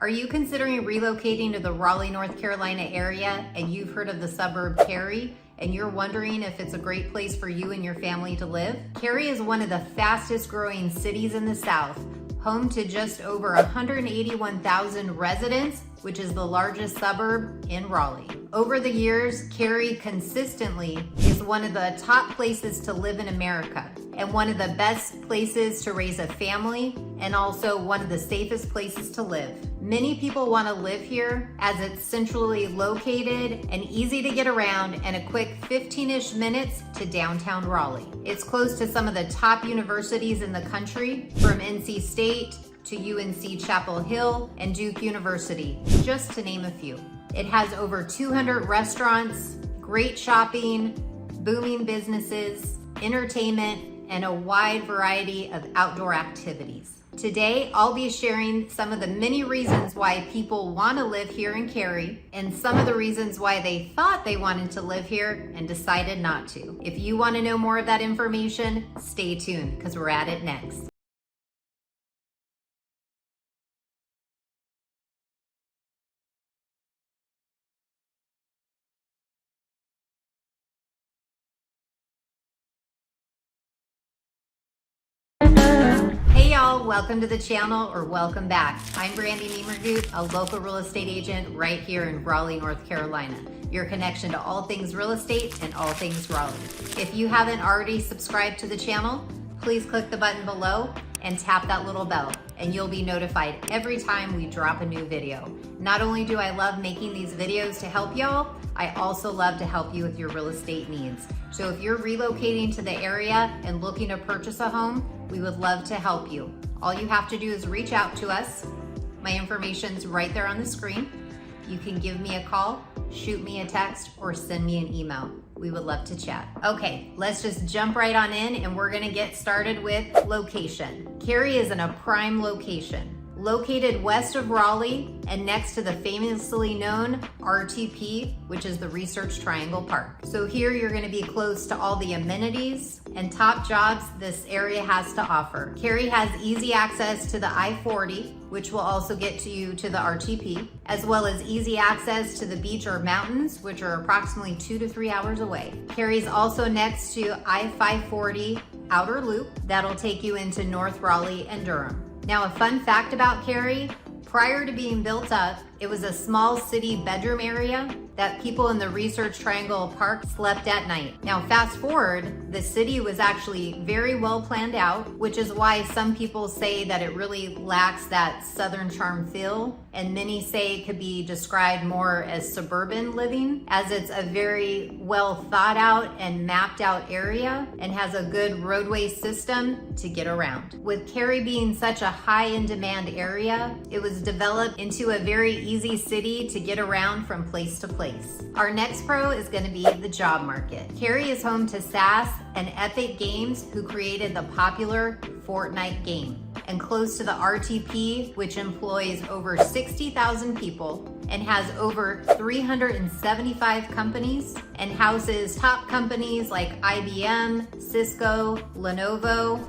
Are you considering relocating to the Raleigh, North Carolina area and you've heard of the suburb Cary and you're wondering if it's a great place for you and your family to live? Cary is one of the fastest growing cities in the South, home to just over 181,000 residents, which is the largest suburb in Raleigh. Over the years, Cary consistently is one of the top places to live in America and one of the best places to raise a family and also one of the safest places to live. Many people want to live here as it's centrally located and easy to get around and a quick 15-ish minutes to downtown Raleigh. It's close to some of the top universities in the country, from NC State to UNC Chapel Hill and Duke University, just to name a few. It has over 200 restaurants, great shopping, booming businesses, entertainment, and a wide variety of outdoor activities. Today, I'll be sharing some of the many reasons why people want to live here in Cary and some of the reasons why they thought they wanted to live here and decided not to. If you want to know more of that information, stay tuned because we're at it next. Hey y'all, welcome to the channel or welcome back. I'm Brandy Nemergut, a local real estate agent right here in Raleigh, North Carolina. Your connection to all things real estate and all things Raleigh. If you haven't already subscribed to the channel, please click the button below and tap that little bell and you'll be notified every time we drop a new video. Not only do I love making these videos to help y'all, I also love to help you with your real estate needs. So if you're relocating to the area and looking to purchase a home, we would love to help you. All you have to do is reach out to us. My information's right there on the screen. You can give me a call, shoot me a text, or send me an email. We would love to chat. Okay, let's just jump right on in and we're gonna get started with location. Cary is in a prime location. Located west of Raleigh and next to the famously known RTP, which is the Research Triangle Park. So here you're gonna be close to all the amenities and top jobs this area has to offer. Cary has easy access to the I-40, which will also get to you to the RTP, as well as easy access to the beach or mountains, which are approximately 2 to 3 hours away. Cary's also next to I-540 Outer Loop that'll take you into North Raleigh and Durham. Now, a fun fact about Cary, prior to being built up, it was a small city bedroom area that people in the Research Triangle Park slept at night. Now, fast forward, the city was actually very well planned out, which is why some people say that it really lacks that Southern charm feel, and many say it could be described more as suburban living, as it's a very well thought out and mapped out area and has a good roadway system to get around. With Cary being such a high in demand area, it was developed into a very easy city to get around from place to place. Our next pro is going to be the job market. Cary is home to SAS and Epic Games, who created the popular Fortnite game, and close to the RTP, which employs over 60,000 people and has over 375 companies and houses top companies like IBM, Cisco, Lenovo,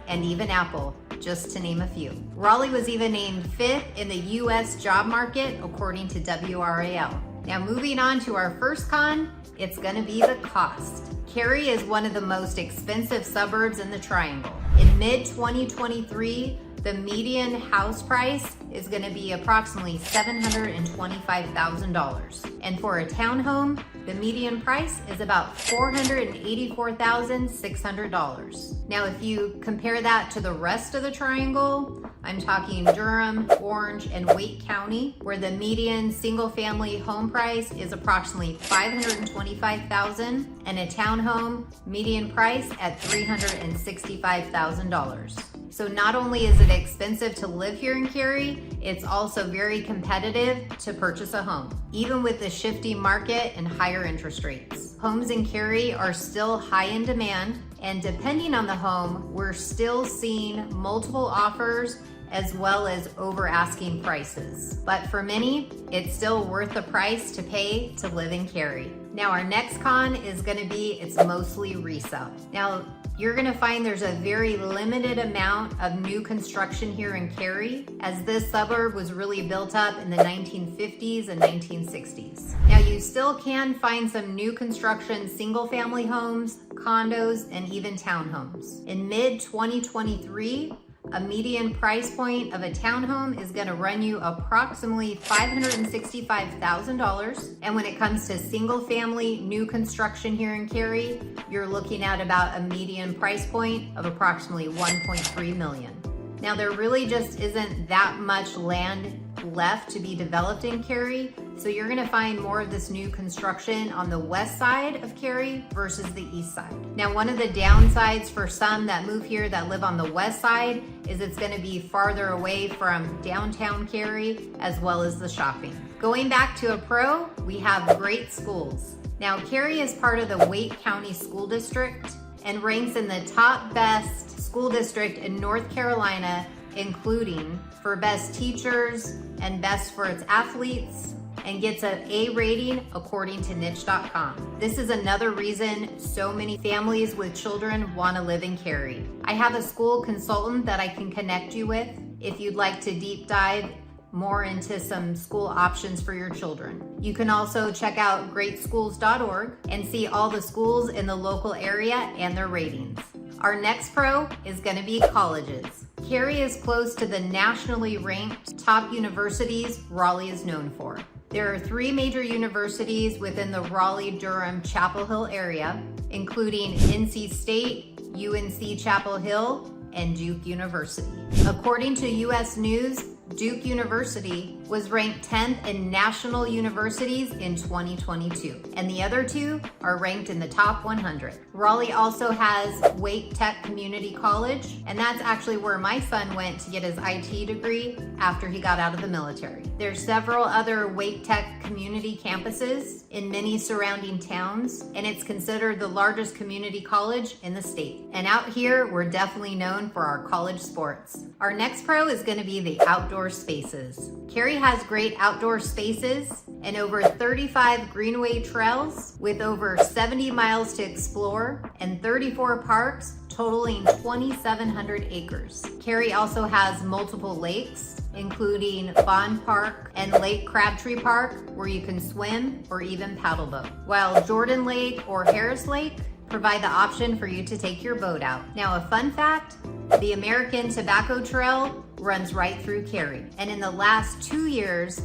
and even Apple, just to name a few. Raleigh was even named 5th in the US job market, according to WRAL. Now, moving on to our first con, it's gonna be the cost. Cary is one of the most expensive suburbs in the Triangle. In mid-2023, the median house price is gonna be approximately $725,000. And for a townhome, the median price is about $484,600. Now, if you compare that to the rest of the Triangle, I'm talking Durham, Orange, and Wake County, where the median single-family home price is approximately $525,000, and a townhome median price at $365,000. So not only is it expensive to live here in Cary, it's also very competitive to purchase a home, even with the shifting market and higher interest rates. Homes in Cary are still high in demand, and depending on the home, we're still seeing multiple offers as well as over asking prices. But for many, it's still worth the price to pay to live in Cary. Now, our next con is gonna be it's mostly resale. Now, You're gonna find there's a very limited amount of new construction here in Cary, as this suburb was really built up in the 1950s and 1960s. Now you still can find some new construction single family homes, condos, and even townhomes. In mid-2023, a median price point of a townhome is gonna run you approximately $565,000. And when it comes to single family new construction here in Cary, you're looking at about a median price point of approximately $1.3 million. Now there really just isn't that much land left to be developed in Cary, so you're gonna find more of this new construction on the west side of Cary versus the east side. Now, one of the downsides for some that move here that live on the west side is it's gonna be farther away from downtown Cary as well as the shopping. Going back to a pro, we have great schools. Now, Cary is part of the Wake County School District and ranks in the top best school district in North Carolina, including for best teachers and best for its athletes, and gets an A rating according to niche.com. This is another reason so many families with children want to live in Cary. I have a school consultant that I can connect you with if you'd like to deep dive more into some school options for your children. You can also check out greatschools.org and see all the schools in the local area and their ratings. Our next pro is going to be colleges. Cary is close to the nationally ranked top universities Raleigh is known for. There are 3 major universities within the Raleigh-Durham Chapel Hill area, including NC State, UNC Chapel Hill, and Duke University. According to US News, Duke University was ranked 10th in national universities in 2022, and the other 2 are ranked in the top 100. Raleigh also has Wake Tech Community College, and that's actually where my son went to get his IT degree after he got out of the military. There's several other Wake Tech community campuses in many surrounding towns, and it's considered the largest community college in the state. And out here, we're definitely known for our college sports. Our next pro is going to be the outdoor spaces. Cary has great outdoor spaces and over 35 greenway trails with over 70 miles to explore and 34 parks totaling 2,700 acres. Cary also has multiple lakes, including Bond Park and Lake Crabtree Park, where you can swim or even paddleboat, while Jordan Lake or Harris Lake provide the option for you to take your boat out. Now, a fun fact, the American Tobacco Trail runs right through Cary. And in the last 2 years,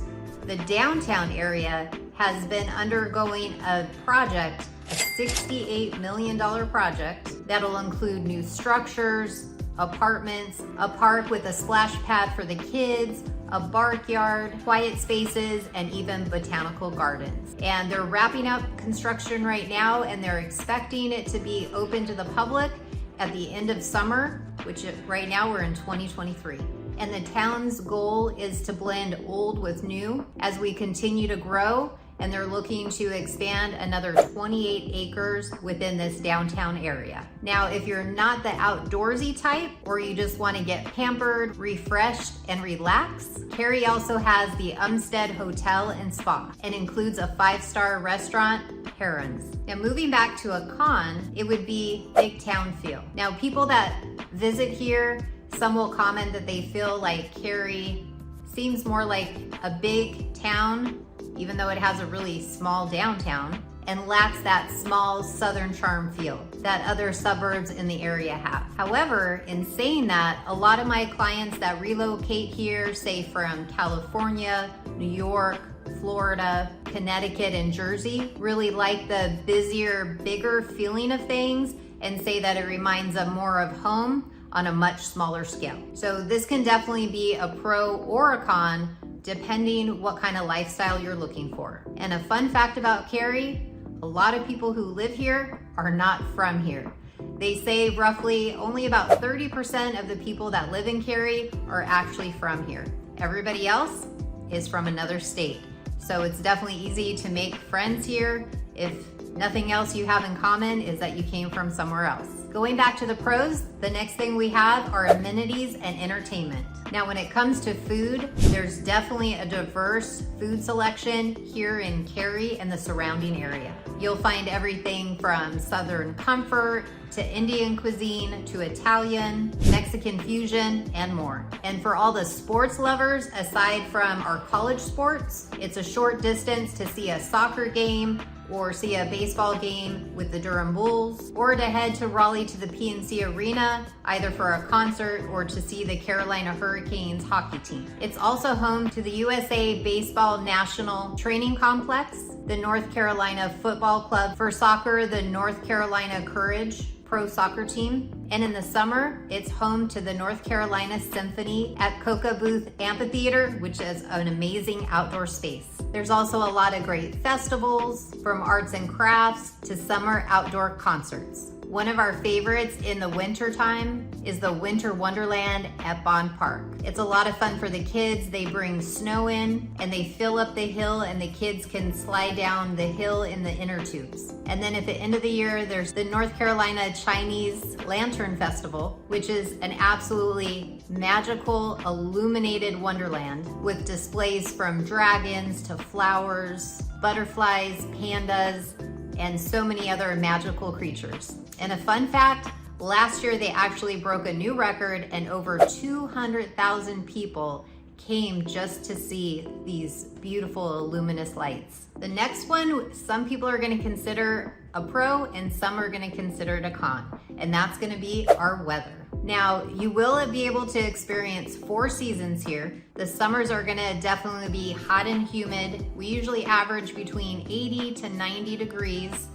the downtown area has been undergoing a project, a $68 million project that'll include new structures, apartments, a park with a splash pad for the kids, a barkyard, quiet spaces, and even botanical gardens. And they're wrapping up construction right now, and they're expecting it to be open to the public at the end of summer, which right now we're in 2023. And the town's goal is to blend old with new as we continue to grow, and they're looking to expand another 28 acres within this downtown area. Now, if you're not the outdoorsy type, or you just want to get pampered, refreshed, and relax, Cary also has the Umstead Hotel and Spa, and includes a 5-star restaurant, Herons. Now, moving back to a con, it would be big town feel. Now, people that visit here, some will comment that they feel like Cary seems more like a big town, even though it has a really small downtown, and lacks that small southern charm feel that other suburbs in the area have. However, in saying that, a lot of my clients that relocate here, say from California, New York, Florida, Connecticut, and Jersey, really like the busier, bigger feeling of things and say that it reminds them more of home on a much smaller scale. So this can definitely be a pro or a con, depending what kind of lifestyle you're looking for. And a fun fact about Cary, a lot of people who live here are not from here. They say roughly only about 30% of the people that live in Cary are actually from here. Everybody else is from another state. So it's definitely easy to make friends here if nothing else you have in common is that you came from somewhere else. Going back to the pros, the next thing we have are amenities and entertainment. Now, when it comes to food, there's definitely a diverse food selection here in Cary and the surrounding area. You'll find everything from Southern comfort to Indian cuisine to Italian, Mexican fusion, and more. And for all the sports lovers, aside from our college sports, it's a short distance to see a soccer game or see a baseball game with the Durham Bulls, or to head to Raleigh to the PNC Arena, either for a concert or to see the Carolina Hurricanes hockey team. It's also home to the USA Baseball National Training Complex, the North Carolina Football Club, for soccer, the North Carolina Courage pro soccer team. And in the summer, it's home to the North Carolina Symphony at Coca Booth Amphitheater, which is an amazing outdoor space. There's also a lot of great festivals, from arts and crafts to summer outdoor concerts. One of our favorites in the winter time is the Winter Wonderland at Bond Park. It's a lot of fun for the kids. They bring snow in and they fill up the hill, and the kids can slide down the hill in the inner tubes. And then at the end of the year, there's the North Carolina Chinese Lantern Festival, which is an absolutely magical illuminated wonderland with displays from dragons to flowers, butterflies, pandas, and so many other magical creatures. And a fun fact, last year they actually broke a new record, and over 200,000 people came just to see these beautiful luminous lights. The next one, some people are going to consider a pro and some are going to consider it a con, and that's going to be our weather. Now, you will be able to experience 4 seasons here. The summers are going to definitely be hot and humid. We usually average between 80 to 90 degrees.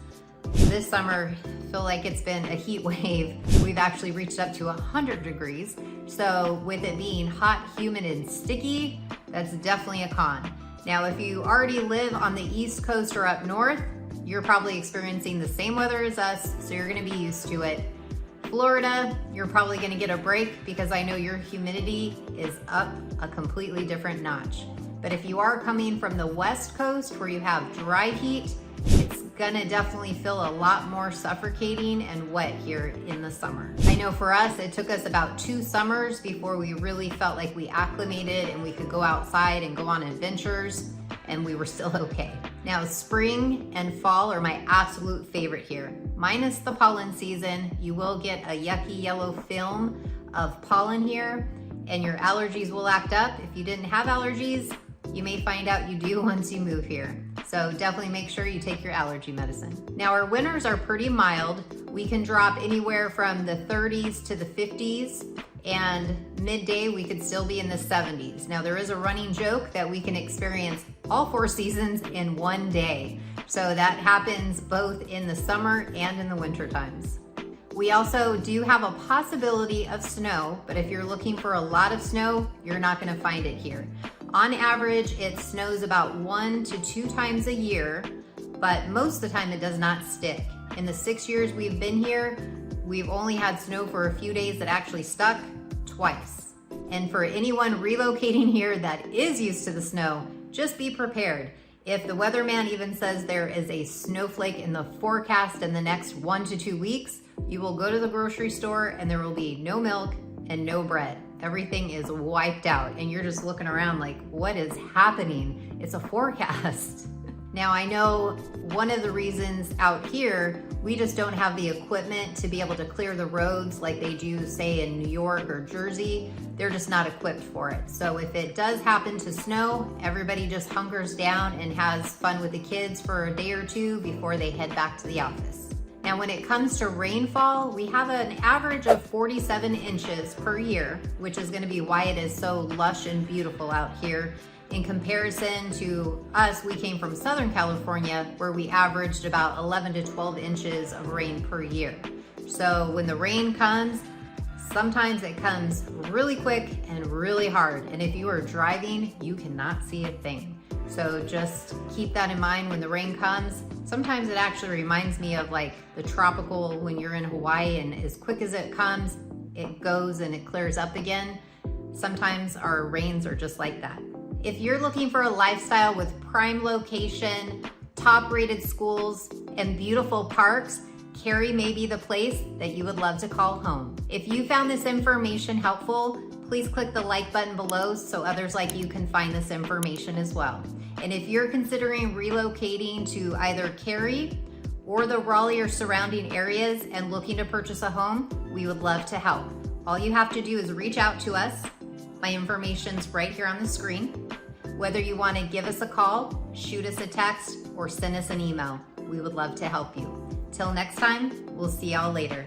This summer, I feel like it's been a heat wave. We've actually reached up to 100 degrees. So with it being hot, humid, and sticky, that's definitely a con. Now, if you already live on the East Coast or up north, you're probably experiencing the same weather as us, so you're gonna be used to it. Florida, you're probably gonna get a break because I know your humidity is up a completely different notch. But if you are coming from the West Coast where you have dry heat, it's gonna definitely feel a lot more suffocating and wet here in the summer. I know for us, it took us about 2 summers before we really felt like we acclimated and we could go outside and go on adventures, and we were still okay. Now, spring and fall are my absolute favorite here. Minus the pollen season, you will get a yucky yellow film of pollen here, and your allergies will act up. If you didn't have allergies, you may find out you do once you move here. So definitely make sure you take your allergy medicine. Now, our winters are pretty mild. We can drop anywhere from the 30s to the 50s, and midday we could still be in the 70s. Now, there is a running joke that we can experience all 4 seasons in one day. So that happens both in the summer and in the winter times. We also do have a possibility of snow, but if you're looking for a lot of snow, you're not gonna find it here. On average, it snows about 1 to 2 times a year, but most of the time it does not stick. In the 6 years we've been here, we've only had snow for a few days that actually stuck twice. And for anyone relocating here that is used to the snow, just be prepared. If the weatherman even says there is a snowflake in the forecast in the next 1 to 2 weeks, you will go to the grocery store and there will be no milk and no bread. Everything is wiped out and you're just looking around like, what is happening? It's a forecast. Now, I know one of the reasons out here, we just don't have the equipment to be able to clear the roads like they do, say, in New York or Jersey. They're just not equipped for it. So if it does happen to snow, everybody just hunkers down and has fun with the kids for a day or 2 before they head back to the office. Now, when it comes to rainfall, we have an average of 47 inches per year, which is going to be why it is so lush and beautiful out here. In comparison to us, we came from Southern California, where we averaged about 11 to 12 inches of rain per year. So when the rain comes, sometimes it comes really quick and really hard. And if you are driving, you cannot see a thing. So just keep that in mind when the rain comes. Sometimes it actually reminds me of like the tropical when you're in Hawaii, and as quick as it comes, it goes and it clears up again. Sometimes our rains are just like that. If you're looking for a lifestyle with prime location, top rated schools, and beautiful parks, Cary may be the place that you would love to call home. If you found this information helpful, Please click the like button below so others like you can find this information as well. And if you're considering relocating to either Cary or the Raleigh or surrounding areas and looking to purchase a home, we would love to help. All you have to do is reach out to us. My information's right here on the screen. Whether you want to give us a call, shoot us a text, or send us an email, we would love to help you. Till next time, we'll see y'all later.